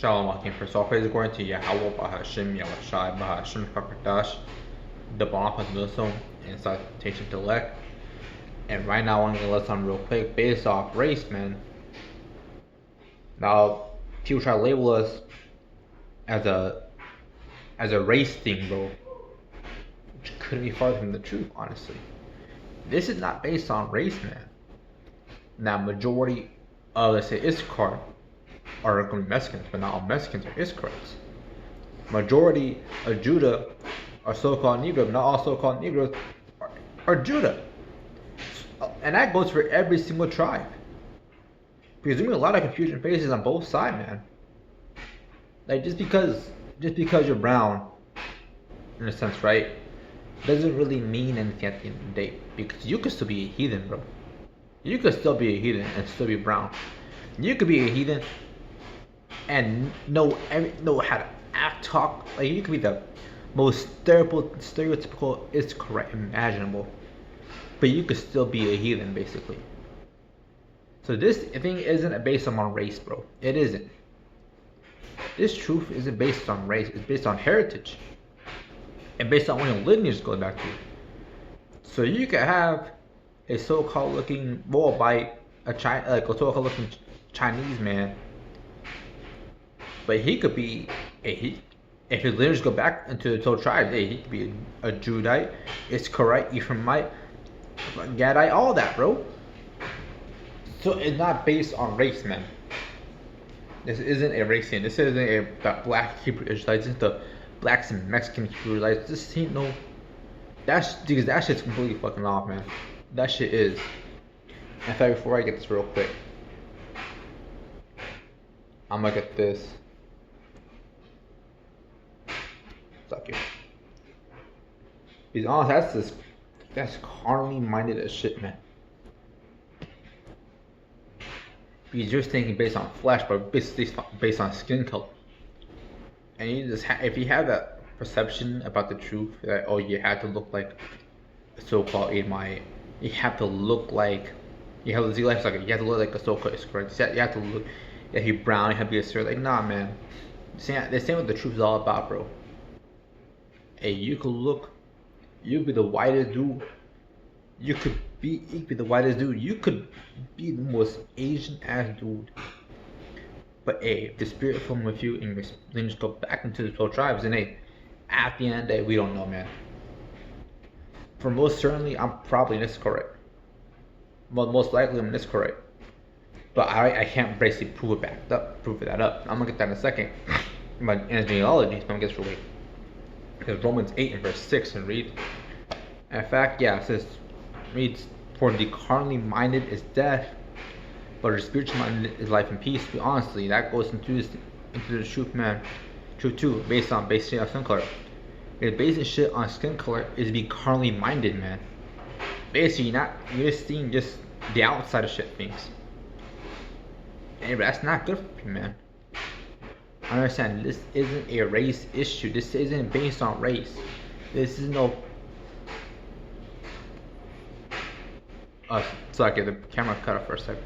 Shalom Akim. First all praise according to Yahweh Bahashim Yahushai Bahashim Fakadash, the Bonaparte Muslim, and citation to elect. And right now I'm gonna let some real quick based off race, man. Now people try to label us as a race thing, bro. Which couldn't be farther from the truth, honestly. This is not based on race, man. Now majority of, let's say, Issachar are going to be Mexicans, but not all Mexicans are Issacharites. Majority of Judah are so-called Negroes, not all so-called Negroes are Judah. And that goes for every single tribe. Because there's a lot of confusion faces on both sides, man. Like just because you're brown, in a sense, right, doesn't really mean anything at the end of the day. Because you could still be a heathen, bro. You could still be a heathen and still be brown. You could be a heathen and know how to act, talk. Like you could be the most stereotypical is correct imaginable, but you could still be a heathen, basically. So this thing isn't based on race, bro. It isn't. This truth isn't based on race. It's based on heritage and based on when your lineage goes back to. So you could have a so-called looking Moabite, a so-called looking Chinese man, but he could be if his lineage go back into the total tribes, hey, he could be a Judite, Issacharite, Ephraimite, Gadite, all that, bro. So it's not based on race, man. This isn't a race thing. This isn't a black Hebrew Israelites. This is the blacks and Mexican Hebrew Israelites. This ain't no. Because that shit's completely fucking off, man. That shit is. In fact, before I get this real quick, I'm gonna get this. Suck it. Because honestly, that's carnally minded as shit, man. Because you're thinking based on flesh, but based on skin color. And you just if you have that perception about the truth that you have to look like a so-called Edomite, you have to look like you have to look like a so-called Israelite. You have to look. Yeah, you brown. You have to be a Syrian. Like, nah, man. This ain't what the truth is all about, bro. Hey, you could be the whitest dude. You could be the whitest dude. You could be the most Asian ass dude. But hey, if the spirit from with you and your lineage go back into the 12 tribes, then hey, at the end of the day, we don't know, man. For most certainly, I'm probably Issacharite. Well, most likely I'm Issacharite. But I can't basically prove that up. I'm gonna get that in a second. My genealogy, so I'm gonna get this right. Because Romans 8 and verse 6 and read. In fact, yeah, it says, reads, for the carnally minded is death, but the spiritual minded is life and peace. But honestly, that goes into the truth, man. Truth too, based on skin color. Because basing shit on skin color is be carnally minded, man. Basically, you're just seeing just the outside of shit things. Hey, but that's not good for you, man. I understand this isn't a race issue. This isn't based on race. This is no. Sorry, the camera cut off for a second.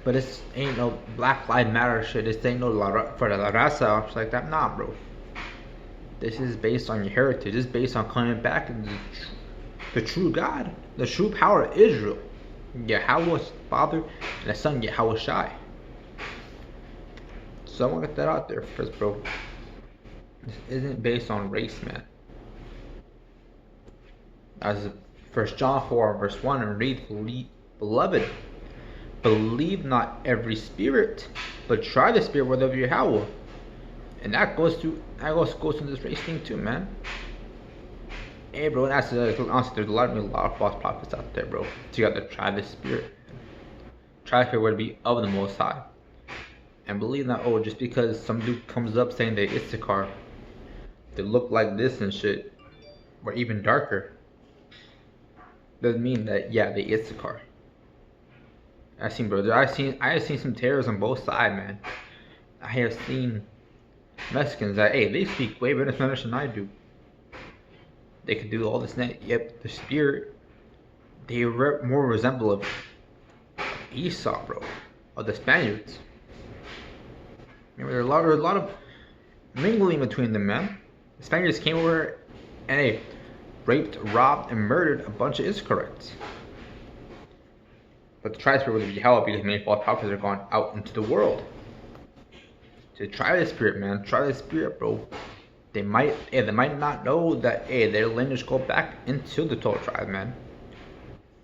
But this ain't no Black Lives Matter shit. This ain't no for the La Raza or shit like that. Nah, bro. This is based on your heritage. This is based on coming back to the true God, the true power of Israel. Yahweh's Father and the Son, Yahweh Shai. So I want to get that out there first, bro. This isn't based on race, man. As 1 John 4 verse 1 and read, beloved, believe not every spirit, but try the spirit whether of Yahweh. And that goes to this race thing too, man. Hey, bro, honestly, there's a lot of false prophets out there, bro. So you got to try the spirit. Try the spirit where to be of the Most High. And believe not, just because some dude comes up saying they Issachar, they look like this and shit, or even darker, doesn't mean that they Issachar. I have seen some terrorists on both sides, man. I have seen Mexicans that they speak way better Spanish than I do. They could do all this and that. Yep, the spirit, they more resemble of Esau, bro, of the Spaniards. Remember, there's a lot of mingling between them, man. The Spaniards came over and they raped, robbed, and murdered a bunch of Iscarites. But the tri-spirit would be held because many false prophets are gone out into the world. So try the spirit, man. Try the spirit, bro. They might not know that, their lineage go back into the 12 tribes, man.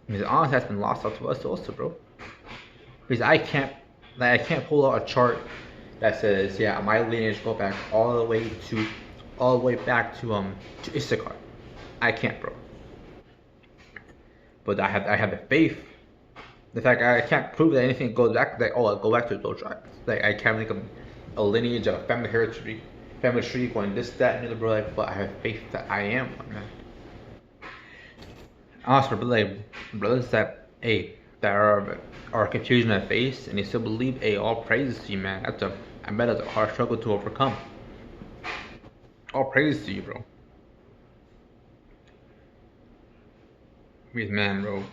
Because honestly, that's been lost out to us also, bro. Because I can't pull out a chart that says, yeah, my lineage go back all the way back to Issachar. I can't, bro. But I have the faith. The fact I can't prove that anything goes back, like, I go back to those tribes. Like, I can't make a lineage, a family heritage, family tree going this, that, and the other, bro. Like, but I have faith that I am one, man. Honestly, but like, brothers that are confusion at face and they still believe, all praises to you, man. I bet that's a hard struggle to overcome. All praise to you, bro. Please, man, bro.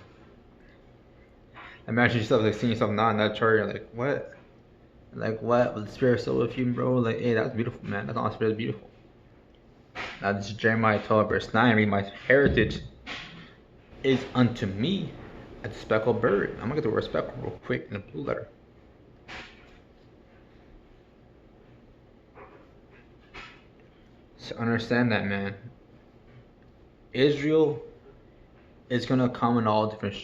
Imagine yourself like seeing yourself not in that chart. You're like, what? Like what? With the spirit still with you, bro? Like, that's beautiful, man. That's honestly really beautiful. Now this is Jeremiah 12 verse 9. Read, my heritage is unto me as a speckled bird. I'm gonna get the word speckled real quick in the blue letter. So understand that, man. Israel is gonna come in all different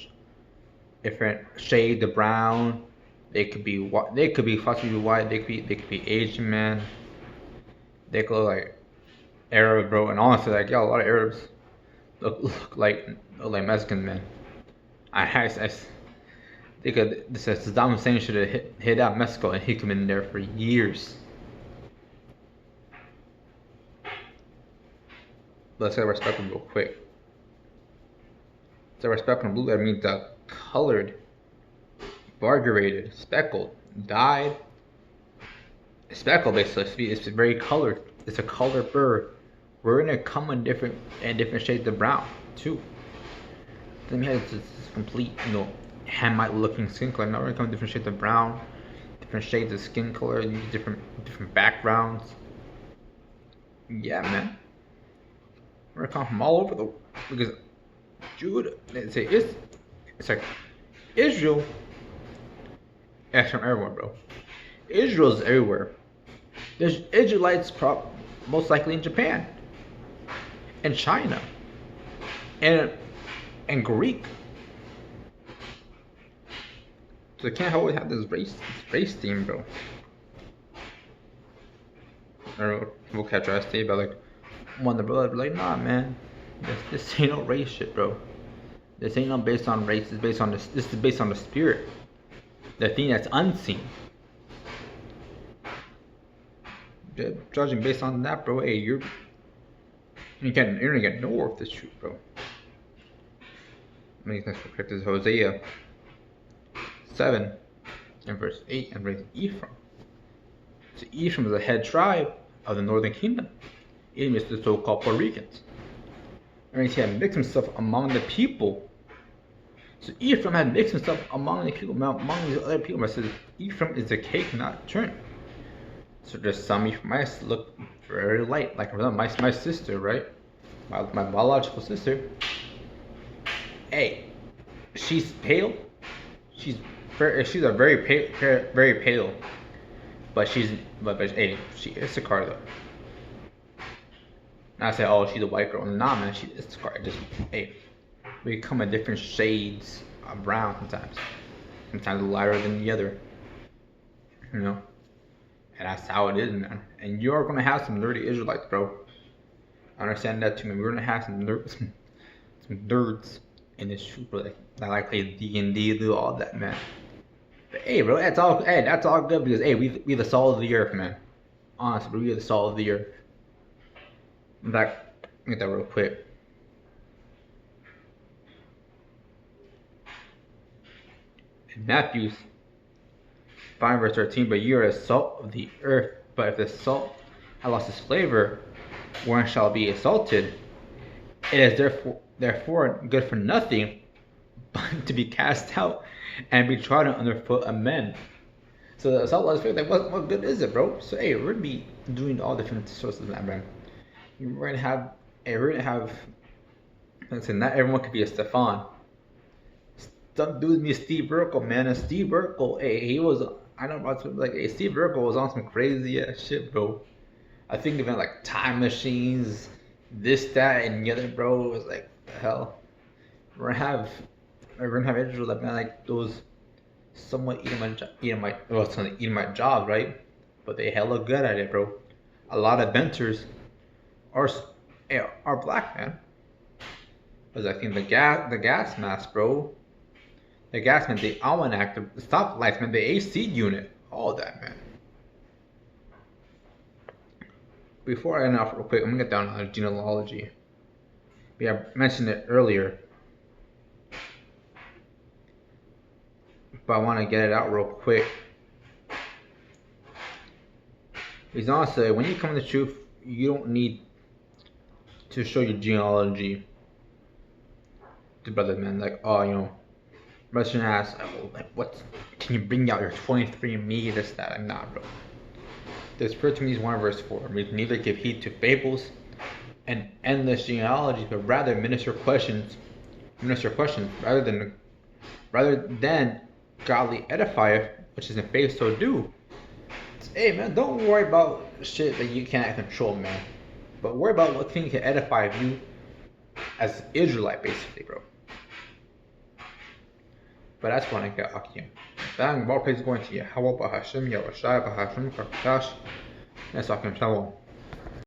shades of brown. They could be white. They could be possibly white. They could be Asian, man. They could look like Arab, bro. And honestly, like, a lot of Arabs look like Mexican, man. I think Saddam Hussein should have hit out Mexico and he come in there for years. Let's say respect them real quick. So respect from blue, that means colored, variegated, speckled, dyed. Speckled, basically, it's very colored. It's a colored bird. We're gonna come in different shades of brown too. Then we have this complete, Hamite looking skin color. Now we're gonna come in different shades of brown, different shades of skin color, different backgrounds. Yeah, man. We're gonna come from all over the world because Judah, it's like Israel. It's from everywhere, bro. Israel's everywhere. There's Israelites most likely in Japan, and China, and Greek. So they can't always have this race theme, bro. Or we'll catch our state, but like one of the brothers be like, nah, man, this ain't no race shit, bro. This ain't no based on race. It's based on this. This is based on the spirit, the thing that's unseen. Judging based on that, bro. Hey, you're gonna get nowhere with this truth, bro. Let me next correct is Hosea 7 and verse 8 and verse Ephraim. So Ephraim is the head tribe of the northern kingdom. It is the so-called Puerto Ricans. And he had mixed himself among the people. So Ephraim had mixed himself among the people, among these other people. But says Ephraim is a cake not turned. So there's some Ephraimites look very light, like my sister, right? My biological sister. Hey, she's pale. She's a very pale. But hey, she is a car though. Not say, oh, she's a white girl. Nah, man, she is a car. Just, hey, we come in different shades of brown sometimes. Sometimes lighter than the other. And that's how it is, man. And you're gonna have some nerdy Israelites, bro. I understand that too, man. We're gonna have some nerds in this shoot, bro. That like play D&D, do all that, man. But hey, bro, that's all good because hey, we the salt of the earth, man. Honestly, we are the salt of the earth. In fact, get that real quick. In Matthew 5 verse 13, but you are the salt of the earth. But if the salt has lost its flavor, wherein shall it be salted? It is therefore good for nothing, but to be cast out and be trodden underfoot of men. So the assault was like, what good is it, bro? So hey, we're gonna be doing all different sources of that, man. We're gonna have, hey, we're gonna have. Listen, not everyone could be a Stefan. Some dudes be Steve Urkel, man. And Steve Urkel, hey, he was. I know about like, hey, Steve Urkel was on some crazy ass shit, bro. I think even like time machines, this, that, and the other, bro. It was like, the hell. We're gonna have individuals that man like those somewhat Edomite jobs, right? But they hella good at it, bro. A lot of inventors are are black, man. Because I think the gas mask, bro. The gas man, the almanac, the stoplights, man, the AC unit, all that, man. Before I end off real quick, I'm gonna get down on genealogy. Yeah, I mentioned it earlier, but I want to get it out real quick. Because honestly, when you come to the truth, you don't need to show your genealogy to brothers, man. Like, oh, you know, Western ass, oh, like, what? Can you bring out your 23andMe, this, that? I'm not, bro. The Spirit to me is 1 verse 4. We neither give heed to fables and endless genealogies, but rather minister questions rather than godly edify, which is in faith so do. Hey man, don't worry about shit that you can't control, man. But worry about what thing can edify you as Israelite, basically, bro. But that's when I got Akim. Bang, more praise going to Yahweh Bahashim, Yahushua Bahashim, Karkatash. That's Akim Shalom.